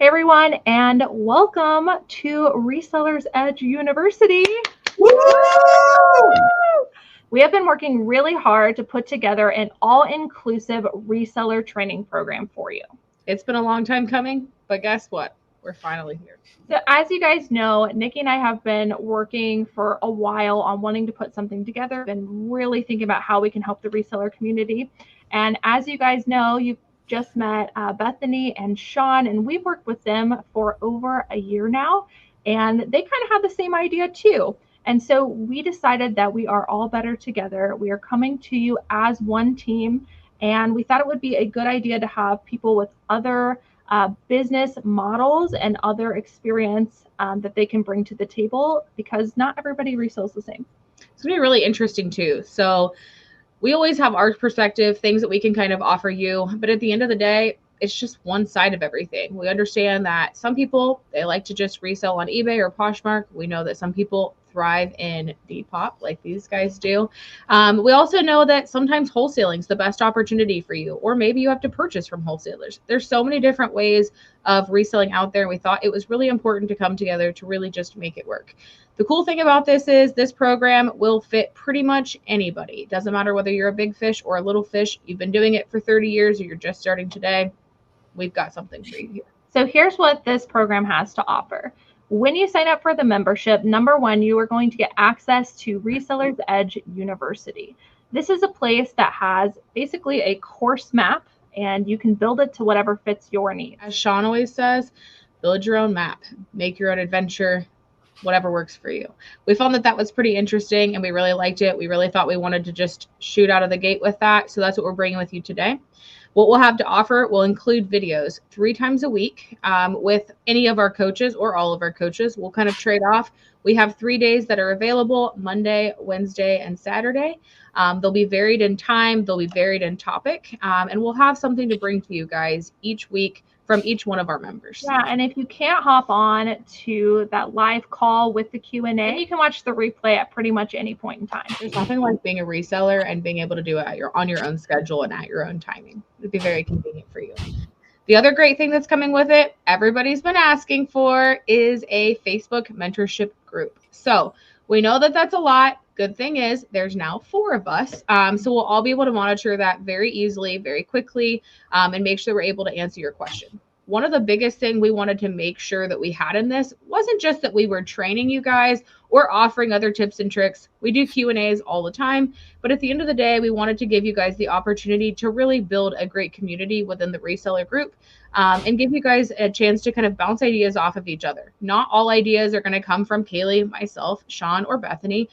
Hey everyone, and welcome to Resellers Edge University. Woo! We have been working really hard to put together an all-inclusive reseller training program for you. It's been a long time coming, but guess what? We're finally here. So as you guys know, Nikki and I have been working for a while on wanting to put something together and really thinking about how we can help the reseller community. And as you guys know, you've just met Bethany and Sean, and we've worked with them for over a year now, and they kind of have the same idea too. And so we decided that we are all better together. We are coming to you as one team, and we thought it would be a good idea to have people with other business models and other experience that they can bring to the table, because not everybody resells the same. It's going to be really interesting too. So we always have our perspective, things that we can kind of offer you, but at the end of the day, it's just one side of everything. We understand that some people, they like to just resell on eBay or Poshmark. We know that some people thrive in Depop like these guys do. We also know that sometimes wholesaling is the best opportunity for you, or maybe you have to purchase from wholesalers. There's so many different ways of reselling out there. And we thought it was really important to come together to really just make it work. The cool thing about this is this program will fit pretty much anybody. It doesn't matter whether you're a big fish or a little fish. You've been doing it for 30 years or you're just starting today. We've got something for you here. So here's what this program has to offer. When you sign up for the membership, number one, you are going to get access to Resellers Edge University. This is a place that has basically a course map, and you can build it to whatever fits your needs. As Sean always says, build your own map, make your own adventure, whatever works for you. We found that was pretty interesting and we really liked it. We really thought we wanted to just shoot out of the gate with that. So that's what we're bringing with you today. What we'll have to offer will include videos 3 times a week with any of our coaches or all of our coaches. We'll kind of trade off. We have 3 days that are available: Monday, Wednesday, and Saturday. They'll be varied in time. They'll be varied in topic. And we'll have something to bring to you guys each week from each one of our members. Yeah, and if you can't hop on to that live call with the Q&A, you can watch the replay at pretty much any point in time. There's nothing like being a reseller and being able to do it on your own schedule and at your own timing. It'd be very convenient for you. The other great thing that's coming with it, everybody's been asking for, is a Facebook mentorship group. So we know that that's a lot. Good thing is there's now 4 of us. So we'll all be able to monitor that very easily, very quickly, and make sure we're able to answer your question. One of the biggest things we wanted to make sure that we had in this wasn't just that we were training you guys or offering other tips and tricks. We do Q&As all the time, but at the end of the day, we wanted to give you guys the opportunity to really build a great community within the reseller group, and give you guys a chance to kind of bounce ideas off of each other. Not all ideas are going to come from Cayley, myself, Sean, or Bethany.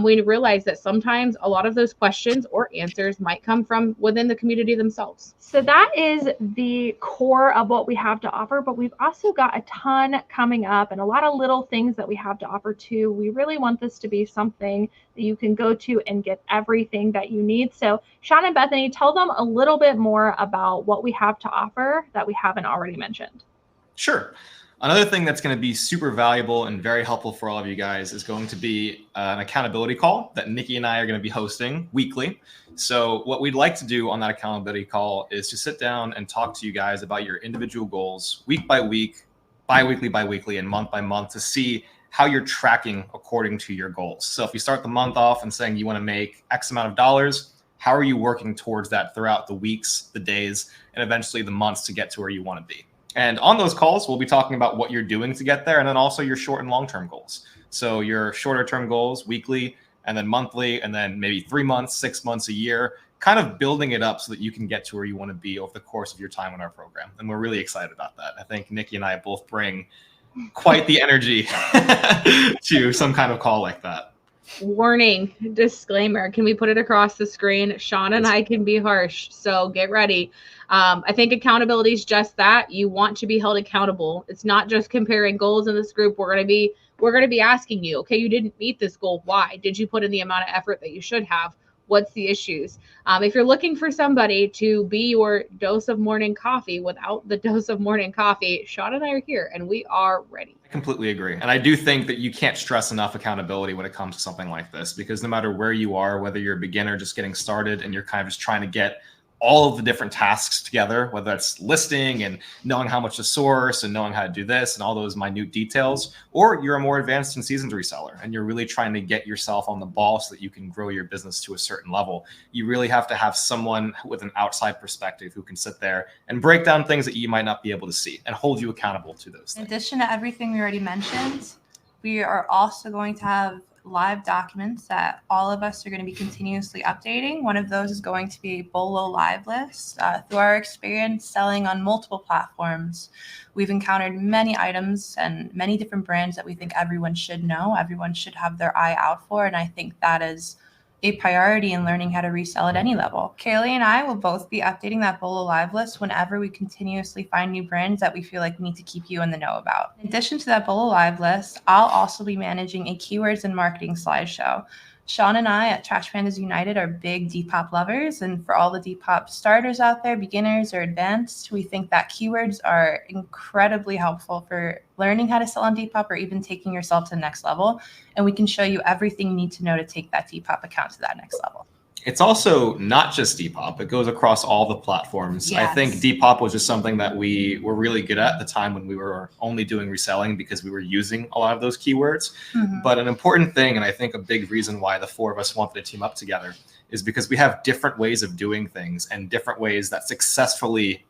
We realize that sometimes a lot of those questions or answers might come from within the community themselves. So that is the core of what we have to offer, but we've also got a ton coming up and a lot of little things that we have to offer too. We really want this to be something that you can go to and get everything that you need. So Sean and Bethany, tell them a little bit more about what we have to offer that we haven't already mentioned. Sure. Another thing that's going to be super valuable and very helpful for all of you guys is going to be an accountability call that Nikki and I are going to be hosting weekly. So what we'd like to do on that accountability call is to sit down and talk to you guys about your individual goals week by week, bi-weekly, and month by month to see how you're tracking according to your goals. So if you start the month off and saying you want to make X amount of dollars, how are you working towards that throughout the weeks, the days, and eventually the months to get to where you want to be? And on those calls, we'll be talking about what you're doing to get there, and then also your short and long-term goals. So your shorter term goals weekly, and then monthly, and then maybe 3 months, 6 months, a year, kind of building it up so that you can get to where you want to be over the course of your time in our program. And we're really excited about that. I think Nikki and I both bring quite the energy to some kind of call like that. Warning, disclaimer, can we put it across the screen? Sean and I can be harsh, so get ready. I think accountability is just that. You want to be held accountable. It's not just comparing goals in this group. We're going to be asking you, okay, you didn't meet this goal. Why? Did you put in the amount of effort that you should have? What's the issues? If you're looking for somebody to be your dose of morning coffee without the dose of morning coffee, Sean and I are here and we are ready. I completely agree. And I do think that you can't stress enough accountability when it comes to something like this, because no matter where you are, whether you're a beginner just getting started and you're kind of just trying to get all of the different tasks together, whether that's listing and knowing how much to source and knowing how to do this and all those minute details, or you're a more advanced and seasoned reseller and you're really trying to get yourself on the ball so that you can grow your business to a certain level, you really have to have someone with an outside perspective who can sit there and break down things that you might not be able to see and hold you accountable to those things. In addition to everything we already mentioned, we are also going to have live documents that all of us are going to be continuously updating. One of those is going to be a BOLO live list. Through our experience selling on multiple platforms, we've encountered many items and many different brands that we think everyone should know, everyone should have their eye out for. And I think that is a priority in learning how to resell at any level. Cayley and I will both be updating that BOLO live list whenever we continuously find new brands that we feel like we need to keep you in the know about. In addition to that BOLO live list, I'll also be managing a keywords and marketing slideshow. Sean and I at Trash Pandas United are big Depop lovers, and for all the Depop starters out there, beginners or advanced, we think that keywords are incredibly helpful for learning how to sell on Depop or even taking yourself to the next level. And we can show you everything you need to know to take that Depop account to that next level. It's also not just Depop. It goes across all the platforms. Yes. I think Depop was just something that we were really good at the time when we were only doing reselling because we were using a lot of those keywords. Mm-hmm. But an important thing, and I think a big reason why the four of us wanted to team up together, is because we have different ways of doing things and different ways that successfully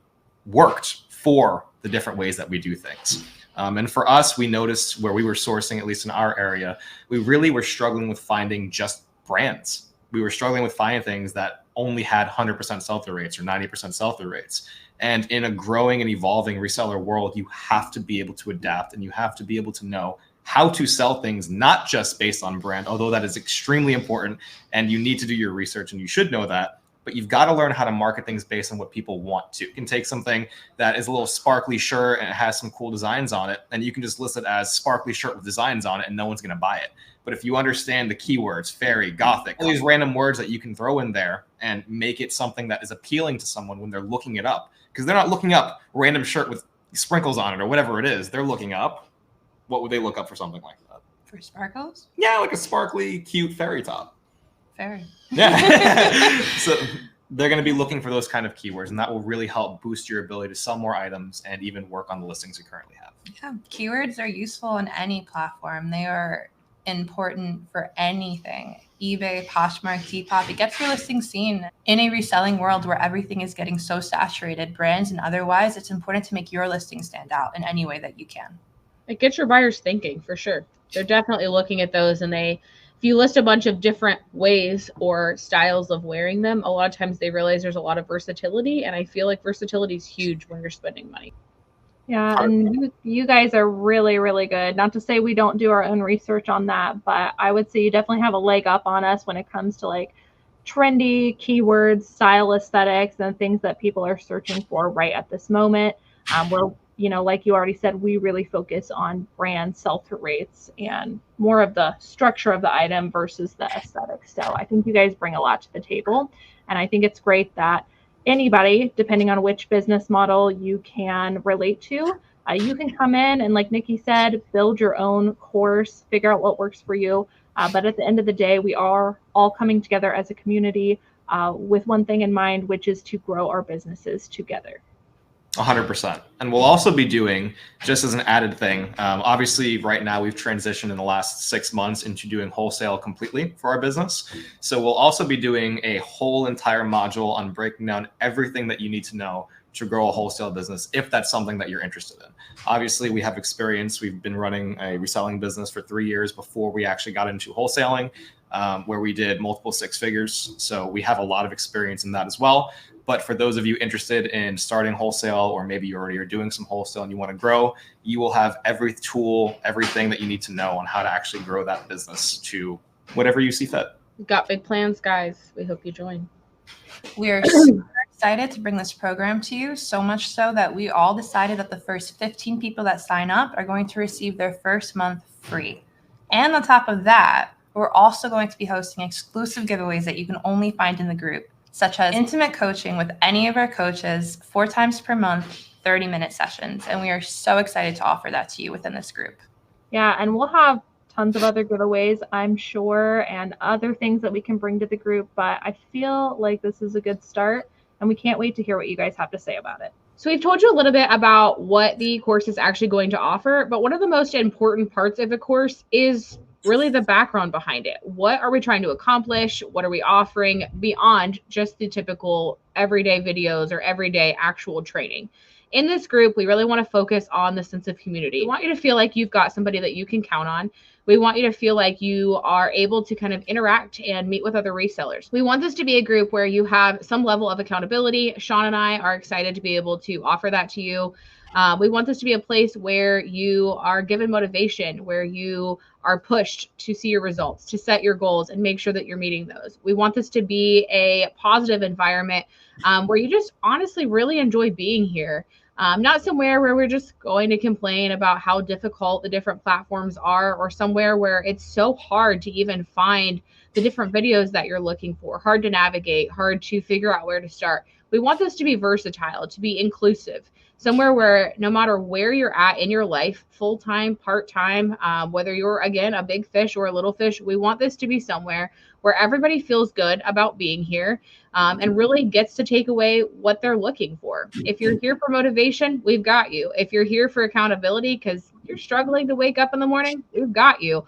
worked for the different ways that we do things. And for us, we noticed where we were sourcing, at least in our area, we really were struggling with finding just brands. We were struggling with finding things that only had 100% sell-through rates or 90% sell-through rates. And in a growing and evolving reseller world, you have to be able to adapt and you have to be able to know how to sell things, not just based on brand, although that is extremely important and you need to do your research and you should know that. But you've got to learn how to market things based on what people want to. You can take something that is a little sparkly shirt and it has some cool designs on it, and you can just list it as sparkly shirt with designs on it and no one's going to buy it. But if you understand the keywords, fairy, gothic, all these random words that you can throw in there and make it something that is appealing to someone when they're looking it up, because they're not looking up random shirt with sprinkles on it or whatever it is. They're looking up, what would they look up for something like that? For sparkles? Yeah, like a sparkly, cute fairy top. Fairy. Yeah. So they're going to be looking for those kind of keywords, and that will really help boost your ability to sell more items and even work on the listings you currently have. Yeah, keywords are useful on any platform. They are important for anything. eBay, Poshmark, Depop, it gets your listing seen. In a reselling world where everything is getting so saturated, brands and otherwise, it's important to make your listing stand out in any way that you can. It gets your buyers thinking, for sure. They're definitely looking at those, and if you list a bunch of different ways or styles of wearing them, a lot of times they realize there's a lot of versatility, and I feel like versatility is huge when you're spending money. Yeah, and you guys are really, really good. Not to say we don't do our own research on that, but I would say you definitely have a leg up on us when it comes to like trendy keywords, style aesthetics, and things that people are searching for right at this moment. We're, like you already said, we really focus on brand sell-through rates and more of the structure of the item versus the aesthetics. So I think you guys bring a lot to the table, and I think it's great that anybody, depending on which business model you can relate to, you can come in and, like Nikki said, build your own course, figure out what works for you. But at the end of the day, we are all coming together as a community with one thing in mind, which is to grow our businesses together. 100%. And we'll also be doing, just as an added thing, obviously right now we've transitioned in the last 6 months into doing wholesale completely for our business. So we'll also be doing a whole entire module on breaking down everything that you need to know to grow a wholesale business, if that's something that you're interested in. Obviously, we have experience. We've been running a reselling business for 3 years before we actually got into wholesaling, where we did multiple 6 figures. So we have a lot of experience in that as well. But for those of you interested in starting wholesale, or maybe you already are doing some wholesale and you want to grow, you will have every tool, everything that you need to know on how to actually grow that business to whatever you see fit. We've got big plans, guys. We hope you join. We are super excited to bring this program to you, so much so that we all decided that the first 15 people that sign up are going to receive their first month free. And on top of that, we're also going to be hosting exclusive giveaways that you can only find in the group, such as intimate coaching with any of our coaches 4 times per month, 30-minute sessions. And we are so excited to offer that to you within this group. Yeah, and we'll have tons of other giveaways, I'm sure, and other things that we can bring to the group. But I feel like this is a good start. and we can't wait to hear what you guys have to say about it. So we've told you a little bit about what the course is actually going to offer, but one of the most important parts of the course is really the background behind it. What are we trying to accomplish? What are we offering beyond just the typical everyday videos or everyday actual training? In this group, we really want to focus on the sense of community. We want you to feel like you've got somebody that you can count on. We want you to feel like you are able to kind of interact and meet with other resellers. We want this to be a group where you have some level of accountability. Sean and I are excited to be able to offer that to you. We want this to be a place where you are given motivation, where you are pushed to see your results, to set your goals and make sure that you're meeting those. We want this to be a positive environment where you just honestly really enjoy being here. Not somewhere where we're just going to complain about how difficult the different platforms are, or somewhere where it's so hard to even find the different videos that you're looking for, hard to navigate, hard to figure out where to start. We want this to be versatile, to be inclusive, somewhere where no matter where you're at in your life, full-time, part-time, whether you're, again, a big fish or a little fish, we want this to be somewhere where everybody feels good about being here and really gets to take away what they're looking for. If you're here for motivation, we've got you. If you're here for accountability because you're struggling to wake up in the morning, we've got you.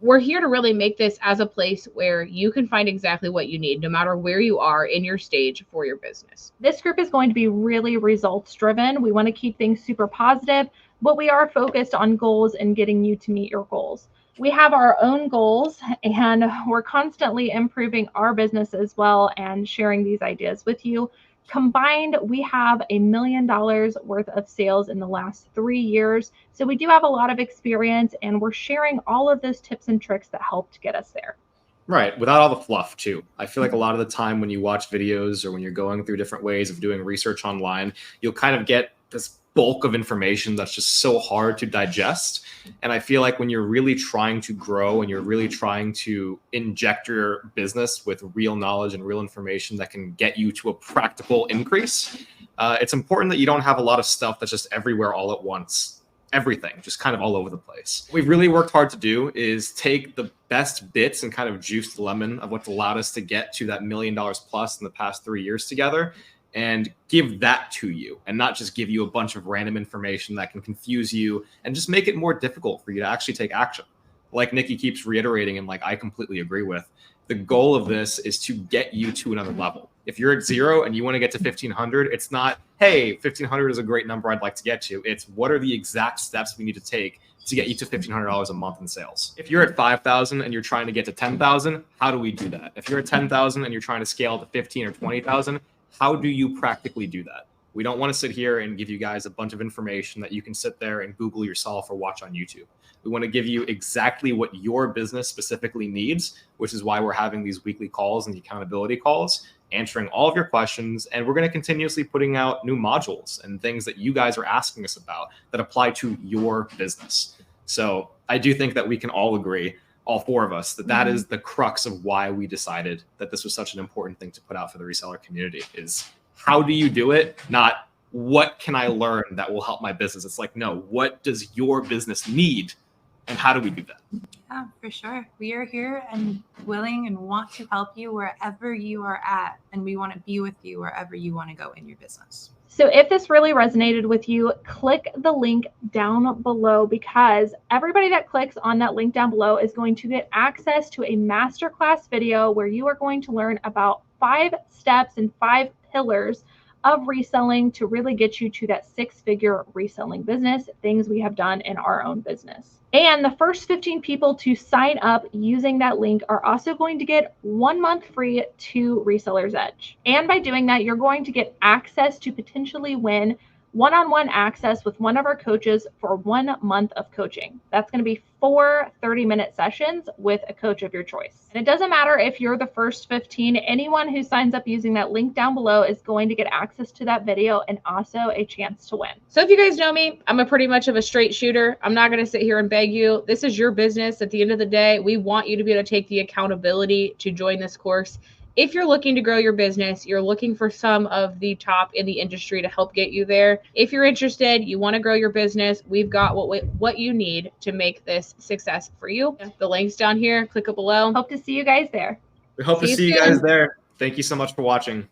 We're here to really make this as a place where you can find exactly what you need, no matter where you are in your stage for your business. This group is going to be really results driven. We want to keep things super positive, but we are focused on goals and getting you to meet your goals. We have our own goals and we're constantly improving our business as well and sharing these ideas with you. Combined, we have $1 million worth of sales in the last 3 years. So we do have a lot of experience and we're sharing all of those tips and tricks that helped get us there. Right. Without all the fluff too. I feel like a lot of the time when you watch videos or when you're going through different ways of doing research online, you'll kind of get this bulk of information that's just so hard to digest. And I feel like when you're really trying to grow and you're really trying to inject your business with real knowledge and real information that can get you to a practical increase, it's important that you don't have a lot of stuff that's just everywhere all at once. Everything, just kind of all over the place. What we've really worked hard to do is take the best bits and kind of juice the lemon of what's allowed us to get to that $1 million plus in the past 3 years together and give that to you, and not just give you a bunch of random information that can confuse you and just make it more difficult for you to actually take action. Like Nikki keeps reiterating, and like I completely agree with, the goal of this is to get you to another level. If you're at 0 and you want to get to 1,500, it's not, hey, 1,500 is a great number I'd like to get to. It's what are the exact steps we need to take to get you to $1,500 a month in sales. If you're at 5,000 and you're trying to get to 10,000, how do we do that? If you're at 10,000 and you're trying to scale to 15 or 20,000, how do you practically do that? We don't want to sit here and give you guys a bunch of information that you can sit there and Google yourself or watch on YouTube. We want to give you exactly what your business specifically needs, which is why we're having these weekly calls and the accountability calls, answering all of your questions. And we're going to continuously putting out new modules and things that you guys are asking us about that apply to your business. So I do think that we can all agree, all 4 of us, that is the crux of why we decided that this was such an important thing to put out for the reseller community is how do you do it? Not what can I learn that will help my business? It's like, no, what does your business need? And how do we do that? Yeah, for sure. We are here and willing and want to help you wherever you are at. And we want to be with you wherever you want to go in your business. So if this really resonated with you, click the link down below, because everybody that clicks on that link down below is going to get access to a masterclass video where you are going to learn about 5 steps and 5 pillars of reselling to really get you to that 6-figure reselling business, things we have done in our own business. And the first 15 people to sign up using that link are also going to get 1 month free to Reseller's Edge. And by doing that, you're going to get access to potentially win one-on-one access with one of our coaches for 1 month of coaching. That's going to be 4 30-minute sessions with a coach of your choice. And it doesn't matter if you're the first 15, anyone who signs up using that link down below is going to get access to that video and also a chance to win. So if you guys know me, I'm a pretty much of a straight shooter. I'm not going to sit here and beg you. This is your business. At the end of the day, we want you to be able to take the accountability to join this course. If you're looking to grow your business, you're looking for some of the top in the industry to help get you there. If you're interested, you want to grow your business, we've got what you need to make this success for you. The link's down here. Click it below. Hope to see you guys there. We hope to see you guys there. Thank you so much for watching.